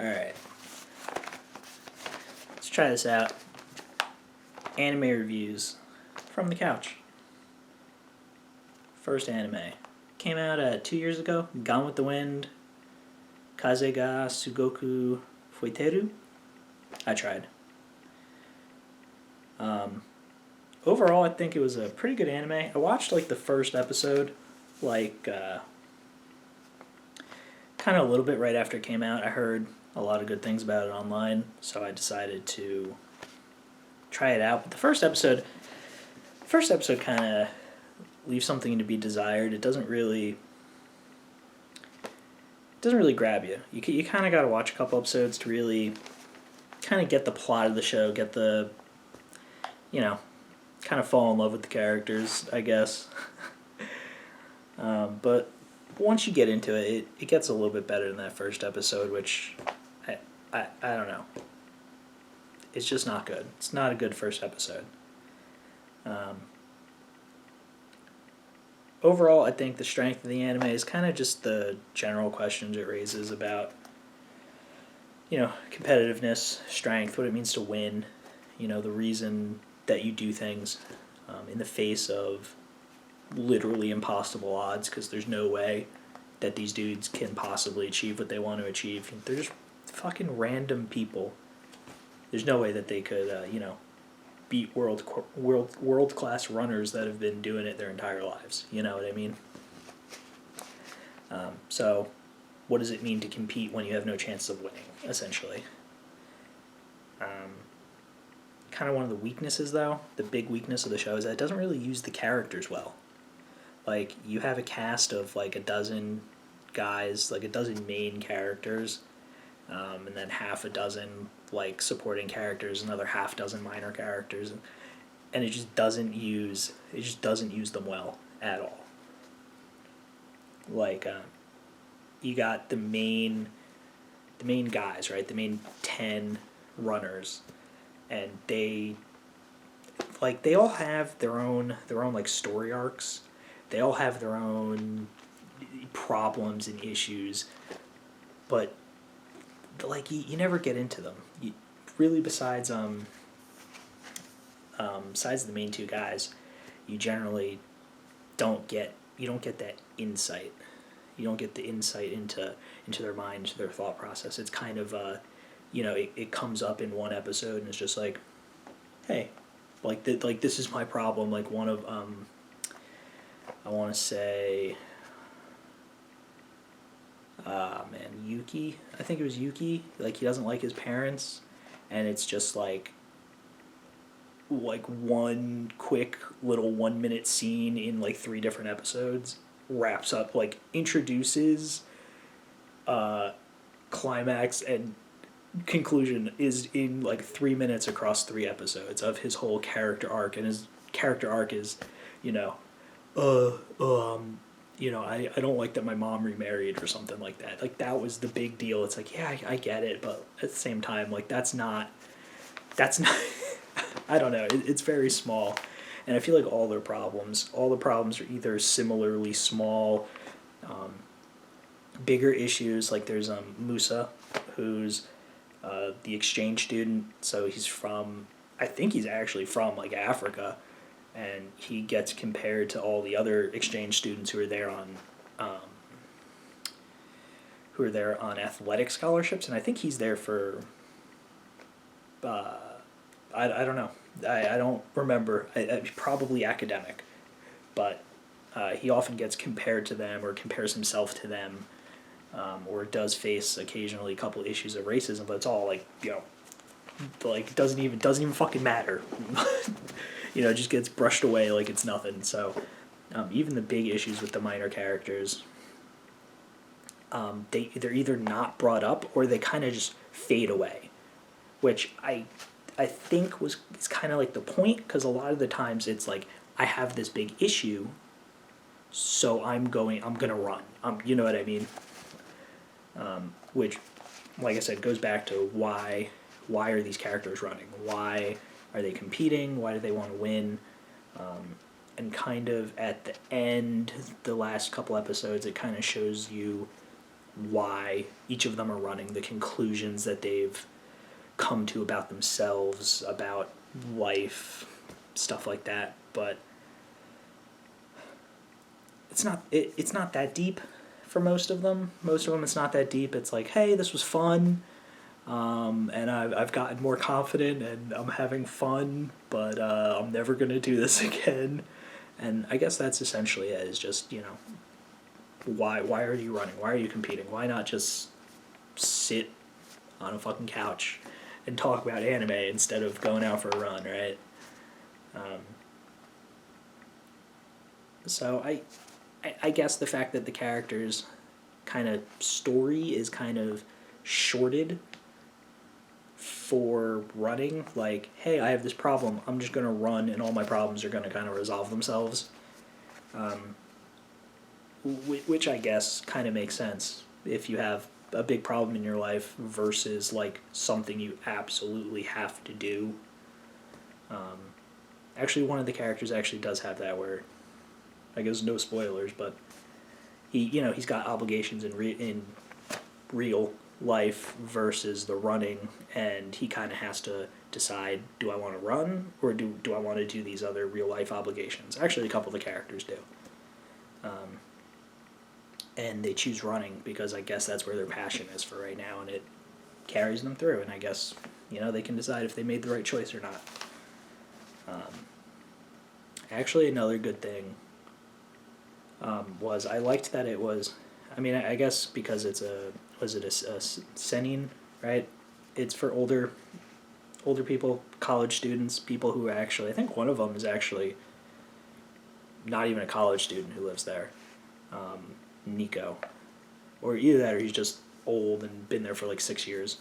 Alright. Let's try this out. Anime reviews from the couch. First anime. Came out 2 years ago. Gone with the Wind. Kaze ga Tsugoku Fuiteiru. I tried. Overall, I think it was a pretty good anime. I watched like the first episode, kind of a little bit right after it came out. I heard a lot of good things about it online, so I decided to try it out. But the first episode kind of leaves something to be desired. It doesn't really grab you. You kind of got to watch a couple episodes to really kind of get the plot of the show, get the, kind of fall in love with the characters, I guess. But once you get into it, it gets a little bit better than that first episode, which I don't know. It's just not good. It's not a good first episode. Overall, I think the strength of the anime is kind of just the general questions it raises about, competitiveness, strength, what it means to win, the reason that you do things in the face of literally impossible odds, because there's no way that these dudes can possibly achieve what they want to achieve. They're just fucking random people. There's no way that they could, beat world class runners that have been doing it their entire lives. You know what I mean? So, what does it mean to compete when you have no chance of winning? Essentially. Kind of one of the weaknesses, though, the big weakness of the show is that it doesn't really use the characters well. Like, you have a cast of like a dozen guys, like a dozen main characters, and then half a dozen like supporting characters, another half dozen minor characters, and it just doesn't use them well at all. Like, you got the main guys, right? The main 10 runners, and they all have their own like story arcs. They all have their own problems and issues, but like you never get into them. You, really, besides the main two guys, you generally don't get that insight. You don't get the insight into their mind, into their thought process. It's kind of it comes up in one episode and it's just like, hey, like this is my problem. Like one of I want to say, Yuki. I think it was Yuki. Like, he doesn't like his parents, and it's just like one quick little 1 minute scene in like 3 different episodes wraps up, like introduces, climax and conclusion is in like 3 minutes across 3 episodes of his whole character arc, and his character arc is, I don't like that my mom remarried or something like that. Like, that was the big deal. It's like, yeah, I get it, but at the same time, like, that's not, I don't know, it's very small. And I feel like all the problems are either similarly small, bigger issues, like there's Musa, who's the exchange student, so I think he's actually from, like, Africa, and he gets compared to all the other exchange students who are there on athletic scholarships, and I think he's there for I don't know, I don't remember, probably academic, but he often gets compared to them or compares himself to them, or does face occasionally a couple issues of racism, but it's all like, like doesn't even fucking matter. It just gets brushed away like it's nothing. So even the big issues with the minor characters, they're either not brought up or they kind of just fade away, which I think is kind of like the point, because a lot of the times it's like, I have this big issue, so I'm gonna run. You know what I mean? Which, like I said, goes back to why are these characters running? Why are they competing? Why do they want to win? And kind of at the end, the last couple episodes, it kind of shows you why each of them are running, the conclusions that they've come to about themselves, about life, stuff like that. But it's not that deep for most of them. Most of them, it's not that deep. It's like, hey, this was fun, and I've gotten more confident, and I'm having fun, but I'm never gonna do this again. And I guess that's essentially it. Is just, why are you running? Why are you competing? Why not just sit on a fucking couch and talk about anime instead of going out for a run, right? So I guess the fact that the character's kind of story is kind of shorted for running, like, hey, I have this problem, I'm just going to run and all my problems are going to kind of resolve themselves, which I guess kind of makes sense if you have a big problem in your life versus like something you absolutely have to do. Actually, one of the characters actually does have that, where I guess no spoilers, but he's got obligations in real life versus the running, and he kind of has to decide, do I want to run or do I want to do these other real life obligations? Actually, a couple of the characters do. And they choose running because I guess that's where their passion is for right now, and it carries them through, and I guess, they can decide if they made the right choice or not. Actually, another good thing was I liked that it was, I guess because it's a senin, right? It's for older people, college students, people who actually, I think one of them is actually not even a college student who lives there, Nico. Or either that or he's just old and been there for like 6 years.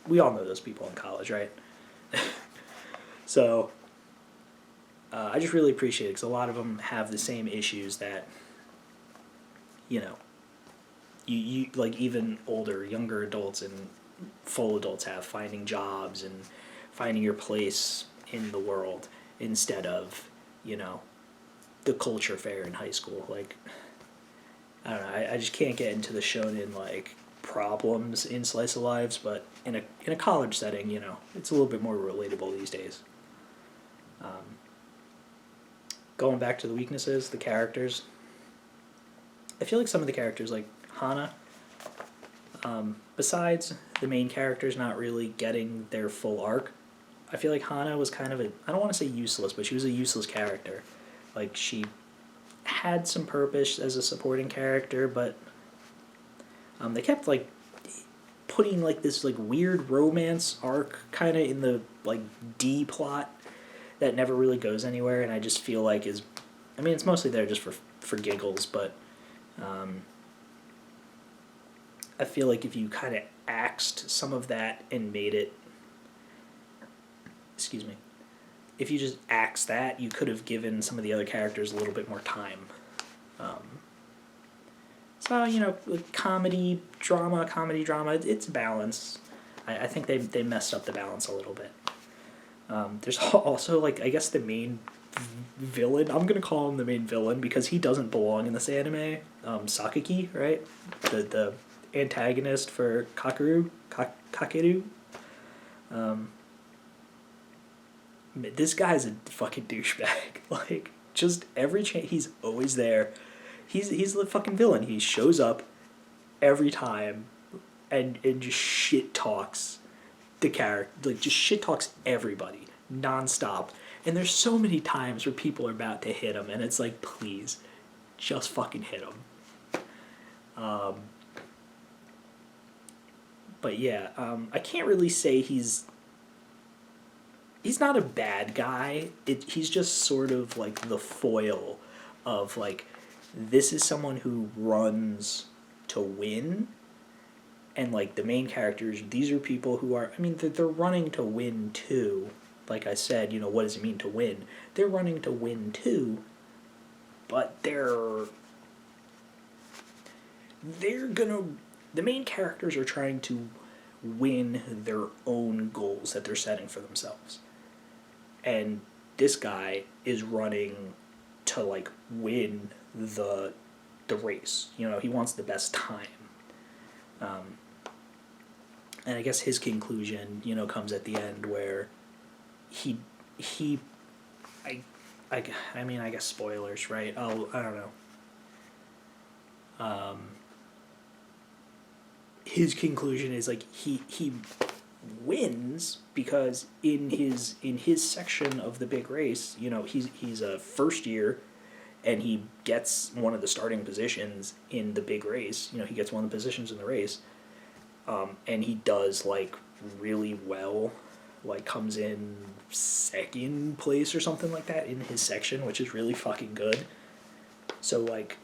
We all know those people in college, right? So I just really appreciate it because a lot of them have the same issues that, you like even younger adults and full adults have, finding jobs and finding your place in the world instead of, the culture fair in high school. Like, I don't know, I just can't get into the shonen, like, problems in slice of lives, but in a college setting, it's a little bit more relatable these days. Going back to the weaknesses, the characters, I feel like some of the characters, like Hana, besides the main characters not really getting their full arc, I feel like Hana was kind of I don't want to say useless, but she was a useless character. Like, she had some purpose as a supporting character, but they kept, like, putting, like, this, like, weird romance arc kind of in the, like, D plot that never really goes anywhere, and I just feel like it's mostly there just for giggles, but I feel like if you kind of axed some of that and made it, if you just axed that, you could have given some of the other characters a little bit more time. So, comedy, drama, it's balance. I think they messed up the balance a little bit. There's also, like, I guess the main villain, I'm going to call him the main villain because he doesn't belong in this anime, Sakaki, right? The antagonist for Kakeru. This guy's a fucking douchebag. Like, just every chance, he's always there. He's the fucking villain. He shows up every time and just shit talks the character, like, just shit talks everybody nonstop. And there's so many times where people are about to hit him, and it's like, please, just fucking hit him. But yeah, I can't really say he's not a bad guy. He's just sort of like the foil of, like, this is someone who runs to win, and, like, the main characters, these are people who are, they're running to win too. Like I said, what does it mean to win? They're running to win too, but the main characters are trying to win their own goals that they're setting for themselves. And this guy is running to, like, win the race. He wants the best time. And I guess his conclusion, you know, comes at the end where he I mean, I guess spoilers, right? Oh, I don't know. His conclusion is like he wins because in his section of the big race, you know, he's a first year, and he gets one of the starting positions in the big race. You know, he gets one of the positions in the race, and he does like really well, like comes in second place or something like that in his section, which is really fucking good. So like,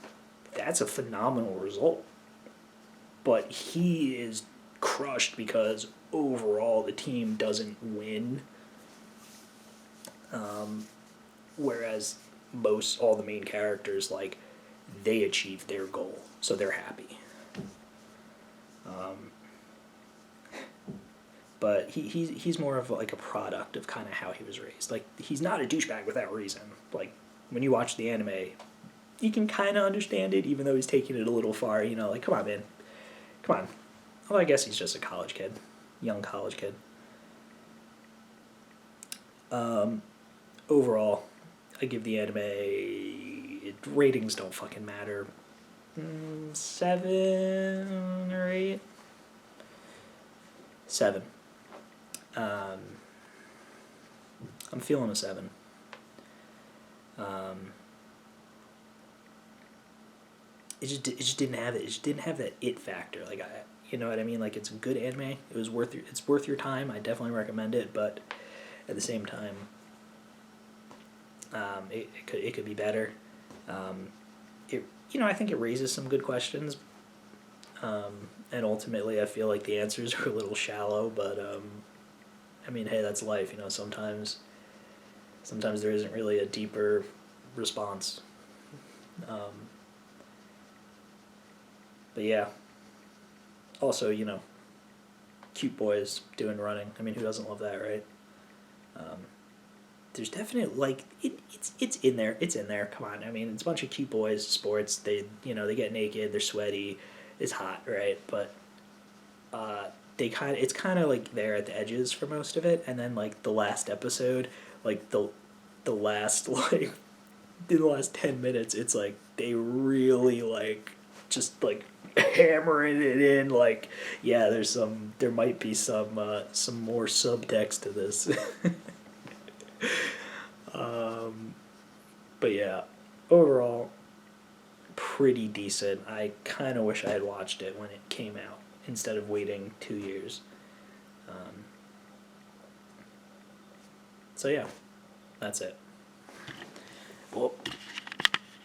that's a phenomenal result. But he is crushed because overall the team doesn't win. Whereas all the main characters, like, they achieve their goal, so they're happy. But he's more of like a product of kind of how he was raised. Like, he's not a douchebag without reason. Like, when you watch the anime, you can kind of understand it, even though he's taking it a little far. You know, like, come on, man. Come on. Well, I guess he's just a college kid. Young college kid. Overall, I give the anime... ratings don't fucking matter. 7 or 8? 7. I'm feeling a 7. It just didn't have it. It just didn't have that it factor. Like, you know what I mean? Like, it's a good anime. It's worth your time. I definitely recommend it. But at the same time, it could be better. I think it raises some good questions. And ultimately, I feel like the answers are a little shallow. But I mean, hey, that's life. You know, sometimes there isn't really a deeper response. But yeah. Also, you know, cute boys doing running. I mean, who doesn't love that, right? There's definitely, like, it's in there. It's in there. Come on. I mean, it's a bunch of cute boys, sports. They get naked. They're sweaty. It's hot, right? But it's kind of like there at the edges for most of it, and then like the last episode, like the last like in the last 10 minutes, it's like they really like just like hammering it in. Like, yeah, there might be some more subtext to this. But yeah, overall, pretty decent. I kind of wish I had watched it when it came out instead of waiting 2 years. So yeah, that's it. Well,